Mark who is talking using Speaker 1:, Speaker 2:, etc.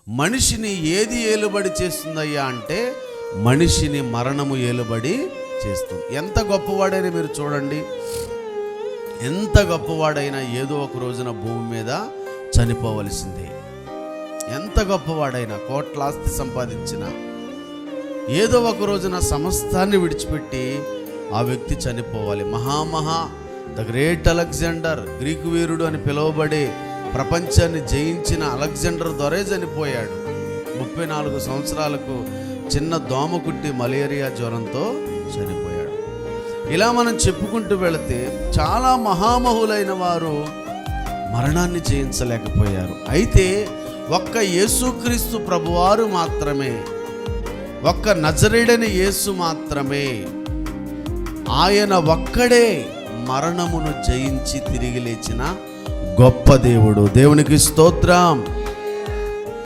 Speaker 1: మనిషిని ఏది ఏలుబడి చేస్తుందయ్యా అంటే మనిషిని మరణము ఏలుబడి చేస్తుంది. ఎంత గొప్పవాడైనా మీరు చూడండి, ఎంత గొప్పవాడైనా ఏదో ఒక రోజున భూమి మీద చనిపోవలసిందే. ఎంత గొప్పవాడైనా కోట్లాస్తి సంపాదించిన ఏదో ఒక రోజున సమస్తాన్ని విడిచిపెట్టి ఆ వ్యక్తి చనిపోవాలి. ద గ్రేట్ అలెగ్జాండర్, గ్రీకు వీరుడు అని పిలువబడే ప్రపంచాన్ని జయించిన అలెగ్జాండర్ దొరే చనిపోయాడు. 34 సంవత్సరాలకు చిన్న దోమ కుట్టి మలేరియా జ్వరంతో చనిపోయాడు. ఇలా మనం చెప్పుకుంటూ వెళితే చాలా మహామహులైన వారు మరణాన్ని జయించలేకపోయారు. అయితే ఒక్క యేసుక్రీస్తు ప్రభువారు మాత్రమే, ఒక్క నజరేయుడైన యేసు మాత్రమే, ఆయన ఒక్కడే మరణమును జయించి తిరిగి లేచిన గొప్ప దేవుడు. దేవునికి స్తోత్రం.